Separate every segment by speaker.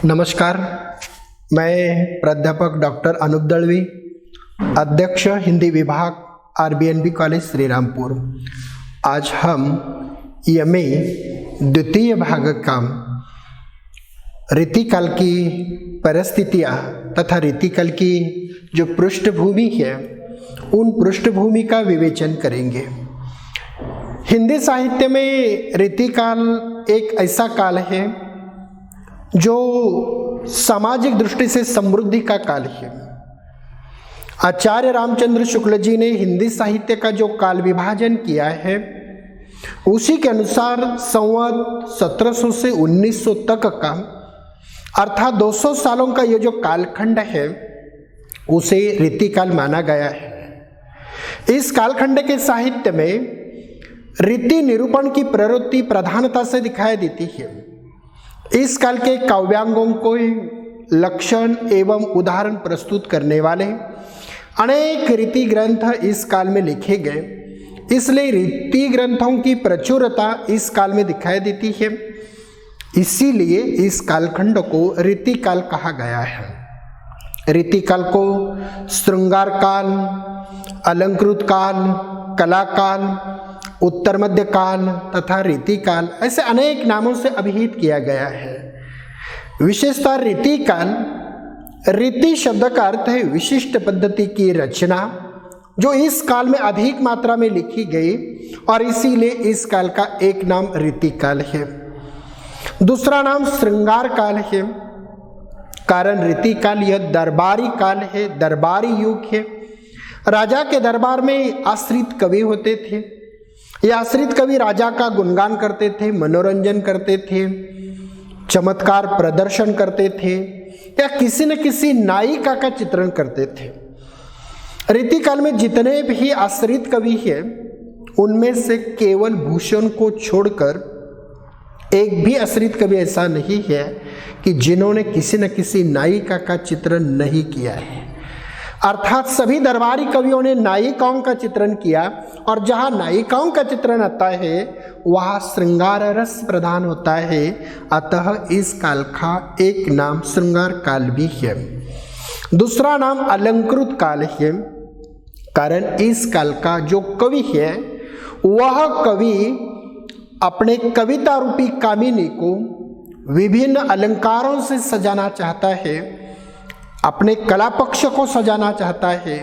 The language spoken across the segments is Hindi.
Speaker 1: नमस्कार, मैं प्राध्यापक डॉक्टर अनूप दळवी, अध्यक्ष हिंदी विभाग आरबीएनबी कॉलेज श्रीरामपुर। आज हम एमए द्वितीय भाग का रीतिकाल की परिस्थितियाँ तथा रीतिकाल की जो पृष्ठभूमि है उन पृष्ठभूमि का विवेचन करेंगे। हिंदी साहित्य में रीतिकाल एक ऐसा काल है जो सामाजिक दृष्टि से समृद्धि का काल है। आचार्य रामचंद्र शुक्ल जी ने हिंदी साहित्य का जो काल विभाजन किया है उसी के अनुसार संवत 1700 से 1900 तक का अर्थात 200 सालों का ये जो कालखंड है उसे रीतिकाल माना गया है। इस कालखंड के साहित्य में रीति निरूपण की प्रवृत्ति प्रधानता से दिखाई देती है। इस काल के काव्यांगों को लक्षण एवं उदाहरण प्रस्तुत करने वाले अनेक रीति ग्रंथ इस काल में लिखे गए, इसलिए रीति ग्रंथों की प्रचुरता इस काल में दिखाई देती है। इसीलिए इस कालखंड को रीतिकाल कहा गया है। रीतिकाल को श्रृंगार काल, अलंकृत काल, कला काल, उत्तर मध्य काल तथा रीतिकाल ऐसे अनेक नामों से अभिहित किया गया है। विशेषतः रीतिकाल, रीति शब्द का अर्थ है विशिष्ट पद्धति की रचना जो इस काल में अधिक मात्रा में लिखी गई और इसीलिए इस काल का एक नाम रीतिकाल है। दूसरा नाम श्रृंगार काल है, कारण रीतिकाल यह दरबारी काल है, दरबारी युग है। राजा के दरबार में आश्रित कवि होते थे। ये आश्रित कवि राजा का गुणगान करते थे, मनोरंजन करते थे, चमत्कार प्रदर्शन करते थे या किसी न किसी नायिका का चित्रण करते थे। रीतिकाल में जितने भी आश्रित कवि हैं उनमें से केवल भूषण को छोड़कर एक भी आश्रित कवि ऐसा नहीं है कि जिन्होंने किसी न किसी नायिका का चित्रण नहीं किया है। अर्थात सभी दरबारी कवियों ने नायिकाओं का चित्रण किया और जहाँ नायिकाओं का चित्रण आता है वहाँ श्रृंगार रस प्रधान होता है। अतः इस काल का एक नाम श्रृंगार काल भी है। दूसरा नाम अलंकृत काल है, कारण इस काल का जो कवि है वह कवि अपने कविता रूपी कामिनी को विभिन्न अलंकारों से सजाना चाहता है, अपने कला पक्ष को सजाना चाहता है,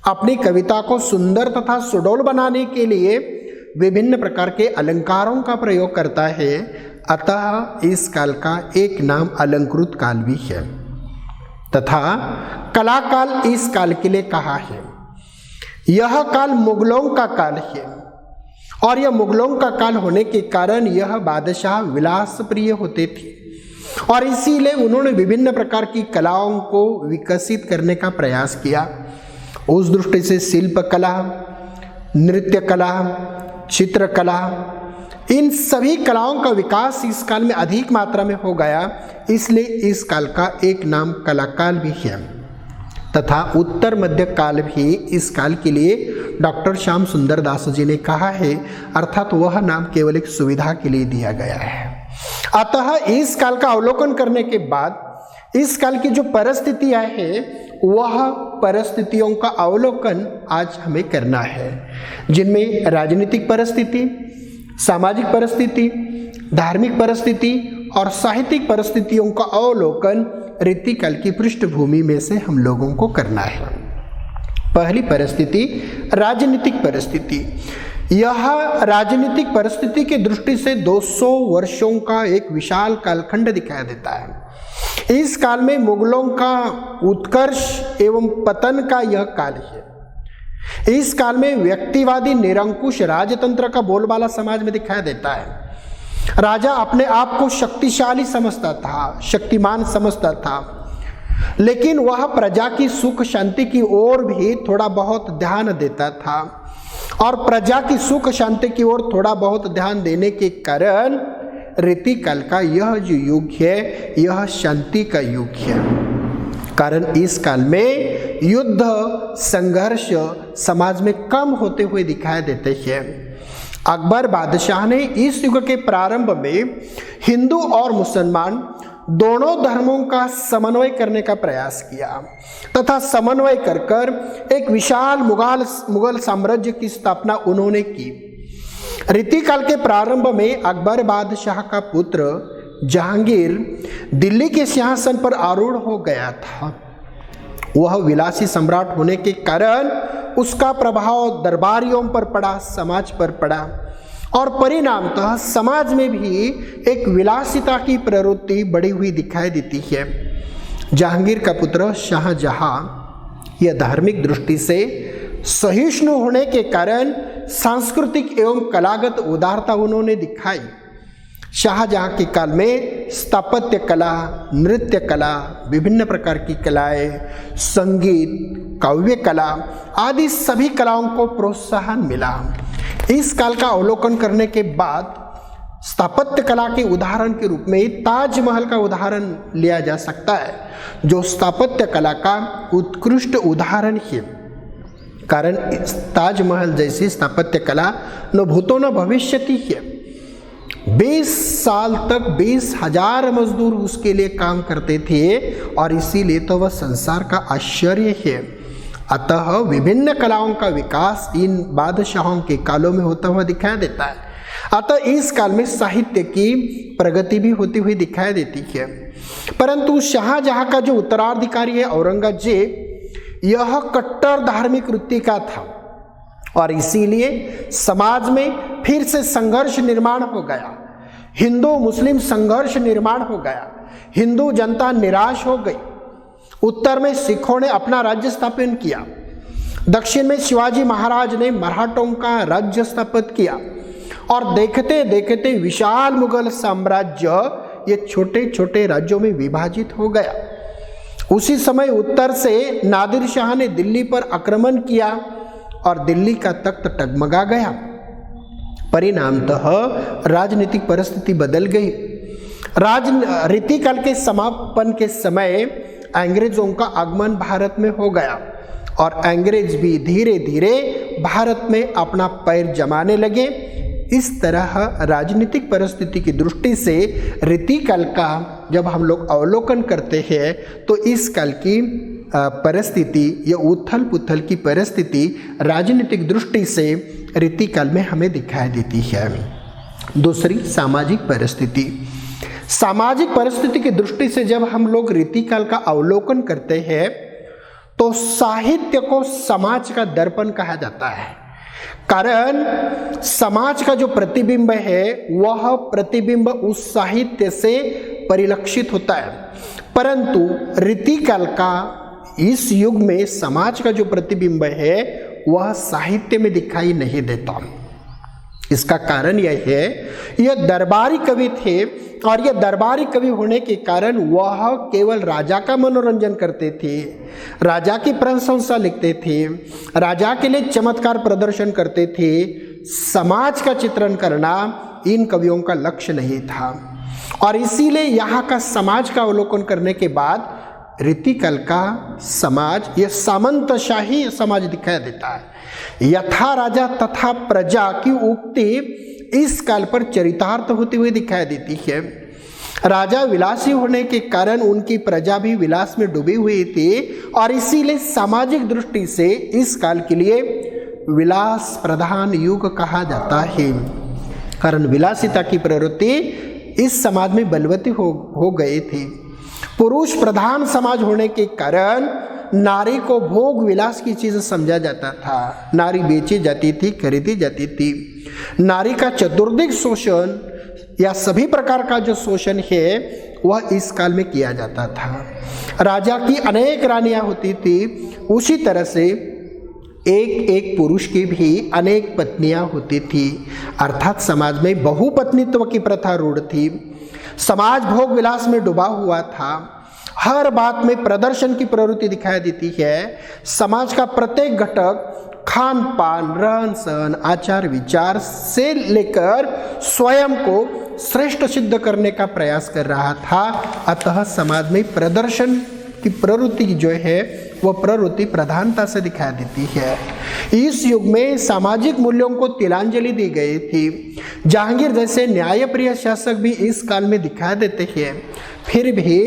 Speaker 1: अपनी कविता को सुंदर तथा सुडौल बनाने के लिए विभिन्न प्रकार के अलंकारों का प्रयोग करता है। अतः इस काल का एक नाम अलंकृत काल भी है तथा कला काल इस काल के लिए कहा है। यह काल मुगलों का काल है और यह मुगलों का काल होने के कारण यह बादशाह विलास प्रिय होते थे और इसीलिए उन्होंने विभिन्न प्रकार की कलाओं को विकसित करने का प्रयास किया। उस दृष्टि से शिल्प कला, नृत्य कला, चित्रकला, इन सभी कलाओं का विकास इस काल में अधिक मात्रा में हो गया, इसलिए इस काल का एक नाम कला काल भी है तथा उत्तर मध्य काल भी इस काल के लिए डॉक्टर श्याम सुंदर दास जी ने कहा है, अर्थात वह नाम केवल एक सुविधा के लिए दिया गया है। अतः इस काल का अवलोकन करने के बाद इस काल की जो परिस्थितियां हैं वह परिस्थितियों का अवलोकन आज हमें करना है, जिनमें राजनीतिक परिस्थिति, सामाजिक परिस्थिति, धार्मिक परिस्थिति और साहित्यिक परिस्थितियों का अवलोकन रीतिकाल की पृष्ठभूमि में से हम लोगों को करना है। पहली परिस्थिति राजनीतिक परिस्थिति। यह राजनीतिक परिस्थिति की दृष्टि से 200 वर्षों का एक विशाल कालखंड दिखाई देता है। इस काल में मुगलों का उत्कर्ष एवं पतन का यह काल है। इस काल में व्यक्तिवादी निरंकुश राजतंत्र का बोलबाला समाज में दिखाई देता है। राजा अपने आप को शक्तिशाली समझता था, शक्तिमान समझता था, लेकिन वह प्रजा की सुख शांति की ओर भी थोड़ा बहुत ध्यान देता था और प्रजा की सुख शांति की ओर थोड़ा बहुत ध्यान देने के कारण रीतिकाल का यह जो युग है यह शांति का युग है। कारण इस काल में युद्ध संघर्ष समाज में कम होते हुए दिखाई देते हैं। अकबर बादशाह ने इस युग के प्रारंभ में हिंदू और मुसलमान दोनों धर्मों का समन्वय करने का प्रयास किया तथा समन्वय कर एक विशाल मुगल साम्राज्य की स्थापना उन्होंने की। रीतिकाल के प्रारंभ में अकबर बादशाह का पुत्र जहांगीर दिल्ली के सिंहासन पर आरूढ़ हो गया था। वह विलासी सम्राट होने के कारण उसका प्रभाव दरबारियों पर पड़ा, समाज पर पड़ा और परिणामतः समाज में भी एक विलासिता की प्रवृत्ति बढ़ी हुई दिखाई देती है। जहांगीर का पुत्र शाहजहां यह धार्मिक दृष्टि से सहिष्णु होने के कारण सांस्कृतिक एवं कलागत उदारता उन्होंने दिखाई। शाहजहां के काल में स्थापत्य कला, नृत्य कला, विभिन्न प्रकार की कलाएं, संगीत, काव्य कला आदि सभी कलाओं को प्रोत्साहन मिला। इस काल का अवलोकन करने के बाद स्थापत्य कला के उदाहरण के रूप में ताजमहल का उदाहरण लिया जा सकता है, जो स्थापत्य कला का उत्कृष्ट उदाहरण है। कारण ताजमहल जैसी स्थापत्य कला न भूतो न भविष्यति है। 20 साल तक 20,000 मजदूर उसके लिए काम करते थे और इसीलिए तो वह संसार का आश्चर्य है। अतः विभिन्न कलाओं का विकास इन बादशाहों के कालों में होता हुआ दिखाई देता है। अतः इस काल में साहित्य की प्रगति भी होती हुई दिखाई देती है। परंतु शाहजहां का जो उत्तराधिकारी है औरंगजेब, यह कट्टर धार्मिक वृत्ति का था और इसीलिए समाज में फिर से संघर्ष निर्माण हो गया। हिंदू मुस्लिम संघर्ष निर्माण हो गया। हिंदू जनता निराश हो गई। उत्तर में सिखों ने अपना राज्य स्थापन किया। दक्षिण में शिवाजी महाराज ने मराठों का राज्य स्थापित किया और देखते देखते विशाल मुगल साम्राज्य ये छोटे छोटे राज्यों में विभाजित हो गया। उसी समय उत्तर से नादिर शाह ने दिल्ली पर आक्रमण किया और दिल्ली का तख्त टगमगा गया। परिणामतः राजनीतिक परिस्थिति बदल गई। रीतिकाल के समापन के समय अंग्रेजों का आगमन भारत में हो गया और अंग्रेज भी धीरे धीरे भारत में अपना पैर जमाने लगे। इस तरह राजनीतिक परिस्थिति की दृष्टि से रीतिकाल का जब हम लोग अवलोकन करते हैं तो इस काल की परिस्थिति या उथल पुथल की परिस्थिति राजनीतिक दृष्टि से रीतिकाल में हमें दिखाई देती है। दूसरी सामाजिक परिस्थिति। सामाजिक परिस्थिति की दृष्टि से जब हम लोग रीतिकाल का अवलोकन करते हैं तो साहित्य को समाज का दर्पण कहा जाता है। कारण समाज का जो प्रतिबिंब है वह प्रतिबिंब उस साहित्य से परिलक्षित होता है। परंतु रीतिकाल का इस युग में समाज का जो प्रतिबिंब है वह साहित्य में दिखाई नहीं देता। इसका कारण यह है, यह दरबारी कवि थे और यह दरबारी कवि होने के कारण वह केवल राजा का मनोरंजन करते थे, राजा की प्रशंसा लिखते थे, राजा के लिए चमत्कार प्रदर्शन करते थे। समाज का चित्रण करना इन कवियों का लक्ष्य नहीं था और इसीलिए यहाँ का समाज का अवलोकन करने के बाद रीतिकाल का समाज यह सामंतशाही समाज दिखाई देता है। यथा राजा तथा प्रजा की उक्ति इस काल पर चरितार्थ होती हुई दिखाई देती है। राजा विलासी होने के कारण उनकी प्रजा भी विलास में डूबी हुई थी और इसीलिए सामाजिक दृष्टि से इस काल के लिए विलास प्रधान युग कहा जाता है। कारण विलासिता की प्रवृत्ति इस समाज में बलवती हो गई थी। पुरुष प्रधान समाज होने के कारण नारी को भोग विलास की चीज समझा जाता था। नारी बेची जाती थी, खरीदी जाती थी। नारी का चतुर्दिक शोषण या सभी प्रकार का जो शोषण है वह इस काल में किया जाता था। राजा की अनेक रानियां होती थी, उसी तरह से एक एक पुरुष की भी अनेक पत्नियां होती थी। अर्थात समाज में बहुपत्नीत्व की प्रथा रूढ़ थी। समाज भोग विलास में डूबा हुआ था। हर बात में प्रदर्शन की प्रवृत्ति दिखाई देती है। समाज का प्रत्येक घटक खान पान, रहन सहन, आचार विचार से लेकर स्वयं को श्रेष्ठ सिद्ध करने का प्रयास कर रहा था। अतः समाज में प्रदर्शन की प्रवृत्ति जो है वह प्रवृत्ति प्रधानता से दिखाई देती है। इस युग में सामाजिक मूल्यों को तिलांजलि दी गई थी। जहांगीर जैसे न्यायप्रिय शासक भी इस काल में दिखाई देते हैं। फिर भी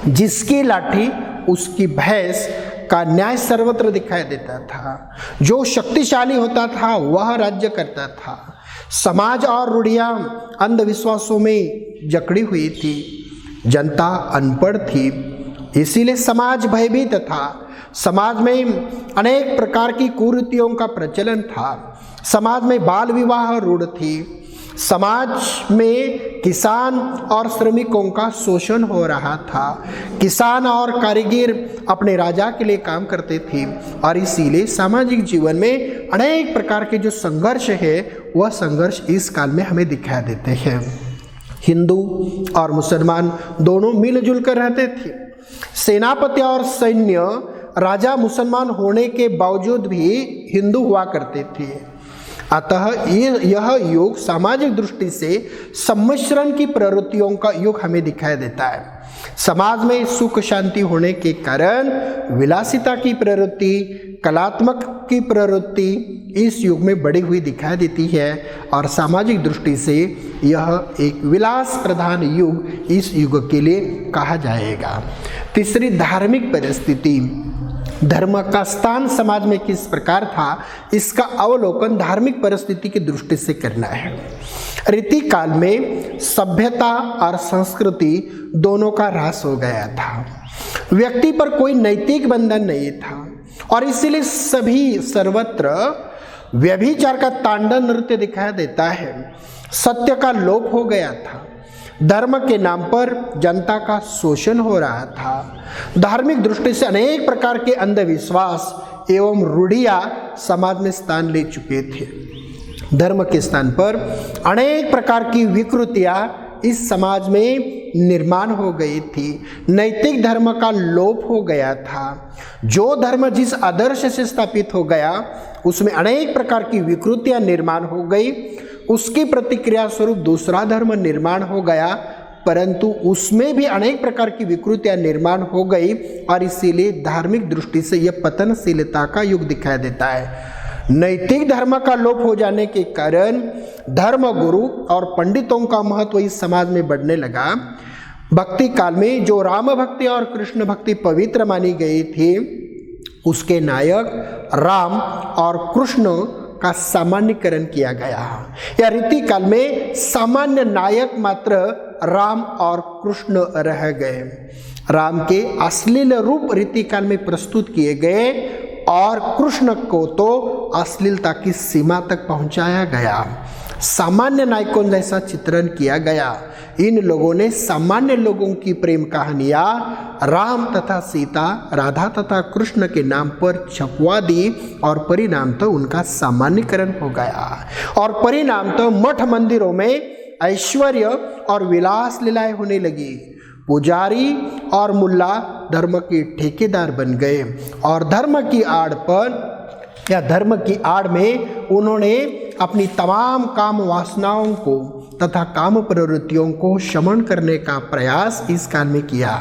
Speaker 1: जिसकी लाठी उसकी भैंस का न्याय सर्वत्र दिखाई देता था। जो शक्तिशाली होता था वह राज्य करता था। समाज और रूढ़ियां अंधविश्वासों में जकड़ी हुई थी। जनता अनपढ़ थी, इसीलिए समाज भयभीत था। समाज में अनेक प्रकार की कुरीतियों का प्रचलन था। समाज में बाल विवाह रूढ़ थी। समाज में किसान और श्रमिकों का शोषण हो रहा था। किसान और कारीगर अपने राजा के लिए काम करते थे और इसीलिए सामाजिक जीवन में अनेक प्रकार के जो संघर्ष है वह संघर्ष इस काल में हमें दिखाई देते हैं। हिंदू और मुसलमान दोनों मिलजुल कर रहते थे। सेनापति और सैन्य राजा मुसलमान होने के बावजूद भी हिंदू हुआ करते थे। अतः यह युग सामाजिक दृष्टि से सम्मिश्रण की प्रवृत्तियों का युग हमें दिखाई देता है। समाज में सुख शांति होने के कारण विलासिता की प्रवृत्ति, कलात्मक की प्रवृत्ति इस युग में बढ़ी हुई दिखाई देती है और सामाजिक दृष्टि से यह एक विलास प्रधान युग इस युग के लिए कहा जाएगा। तीसरी, धार्मिक परिस्थिति। धर्म का स्थान समाज में किस प्रकार था, इसका अवलोकन धार्मिक परिस्थिति की दृष्टि से करना है। रीति काल में सभ्यता और संस्कृति दोनों का ह्रास हो गया था। व्यक्ति पर कोई नैतिक बंधन नहीं था और इसीलिए सर्वत्र व्यभिचार का तांडव नृत्य दिखाई देता है। सत्य का लोप हो गया था। धर्म के नाम पर जनता का शोषण हो रहा था। धार्मिक दृष्टि से अनेक प्रकार के अंधविश्वास एवं रूढ़ियां समाज में स्थान ले चुके थे। धर्म के स्थान पर अनेक प्रकार की विकृतियां इस समाज में निर्माण हो गई थी। नैतिक धर्म का लोप हो गया था। जो धर्म जिस आदर्श से स्थापित हो गया उसमें अनेक प्रकार की विकृतियां निर्माण हो गई। उसकी प्रतिक्रिया स्वरूप दूसरा धर्म निर्माण हो गया, परंतु उसमें भी अनेक प्रकार की विकृतियां निर्माण हो गई और इसीलिए धार्मिक दृष्टि से यह पतनशीलता का युग दिखाई देता है। नैतिक धर्म का लोप हो जाने के कारण धर्म गुरु और पंडितों का महत्व इस समाज में बढ़ने लगा। भक्ति काल में जो राम भक्ति और कृष्ण भक्ति पवित्र मानी गई थी, उसके नायक राम और कृष्ण का सामान्यकरण किया गया। या रीति काल में सामान्य नायक मात्र राम और कृष्ण रह गए। राम के अश्लील रूप रीति काल में प्रस्तुत किए गए और कृष्ण को तो अश्लीलता की सीमा तक पहुंचाया गया। सामान्य नायकों जैसा चित्रण किया गया। इन लोगों ने सामान्य लोगों की प्रेम कहानियां राम तथा सीता, राधा तथा कृष्ण के नाम पर छपवा दी और परिणाम तो उनका सामान्यकरण हो गया और परिणाम तो मठ मंदिरों में ऐश्वर्य और विलास लीलाएं होने लगी। पुजारी और मुल्ला धर्म के ठेकेदार बन गए और धर्म की आड़ में उन्होंने अपनी तमाम काम वासनाओं को तथा काम प्रवृत्तियों को शमन करने का प्रयास इस काल में किया।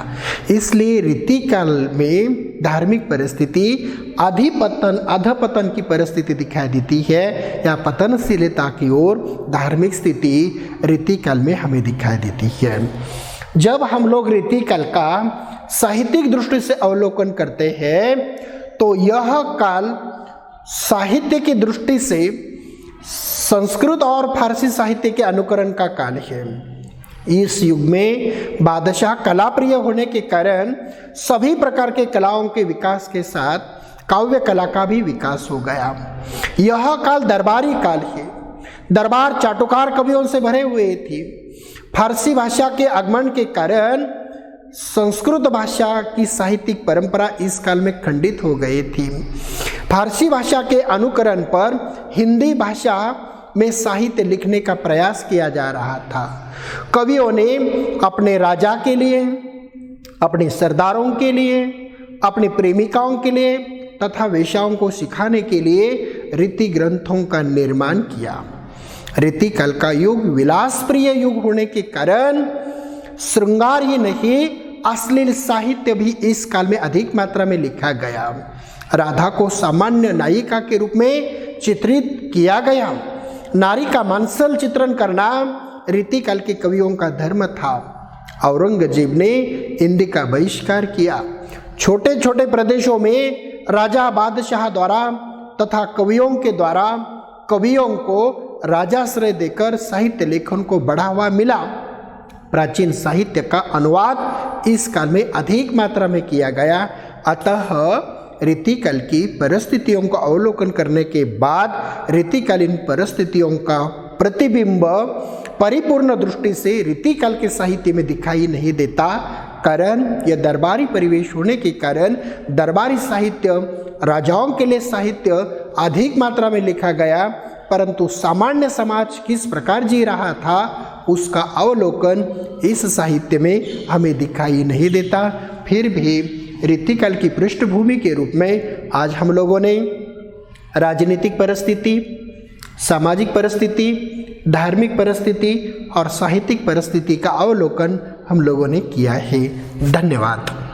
Speaker 1: इसलिए रीति काल में धार्मिक परिस्थिति अधपतन की परिस्थिति दिखाई देती है या पतनशीलता की ओर धार्मिक स्थिति रीति काल में हमें दिखाई देती है। जब हम लोग रीति काल का साहित्यिक दृष्टि से अवलोकन करते हैं तो यह काल साहित्य की दृष्टि से संस्कृत और फारसी साहित्य के अनुकरण का काल है। इस युग में बादशाह कला प्रिय होने के कारण सभी प्रकार के कलाओं के विकास के साथ काव्य कला का भी विकास हो गया। यह काल दरबारी काल है। दरबार चाटुकार कवियों से भरे हुए थे। फारसी भाषा के आगमन के कारण संस्कृत भाषा की साहित्यिक परंपरा इस काल में खंडित हो गई थी। फारसी भाषा के अनुकरण पर हिंदी भाषा में साहित्य लिखने का प्रयास किया जा रहा था। कवियों ने अपने राजा के लिए, अपने सरदारों के लिए, अपनी प्रेमिकाओं के लिए तथा वेश्याओं को सिखाने के लिए रीति ग्रंथों का निर्माण किया। रीति काल का युग विलास प्रिय युग होने के कारण श्रृंगार ही नहीं अश्लील साहित्य भी इस काल में अधिक मात्रा में लिखा गया। राधा को सामान्य नायिका के रूप में चित्रित किया गया। नारी का मांसल चित्रण करना रीति काल के कवियों का धर्म था औरंगजेब ने हिंदी का बहिष्कार किया। छोटे छोटे प्रदेशों में राजा बादशाह द्वारा तथा कवियों के द्वारा कवियों को राजाश्रय देकर साहित्य लेखन को बढ़ावा मिला। प्राचीन साहित्य का अनुवाद इस काल में अधिक मात्रा में किया गया। अतः रीतिकाल की परिस्थितियों का अवलोकन करने के बाद रीतिकालीन परिस्थितियों का प्रतिबिंब परिपूर्ण दृष्टि से रीतिकाल के साहित्य में दिखाई नहीं देता। कारण यह दरबारी परिवेश होने के कारण दरबारी साहित्य, राजाओं के लिए साहित्य अधिक मात्रा में लिखा गया, परंतु सामान्य समाज किस प्रकार जी रहा था उसका अवलोकन इस साहित्य में हमें दिखाई नहीं देता। फिर भी रीतिकाल की पृष्ठभूमि के रूप में आज हम लोगों ने राजनीतिक परिस्थिति, सामाजिक परिस्थिति, धार्मिक परिस्थिति और साहित्यिक परिस्थिति का अवलोकन हम लोगों ने किया है। धन्यवाद।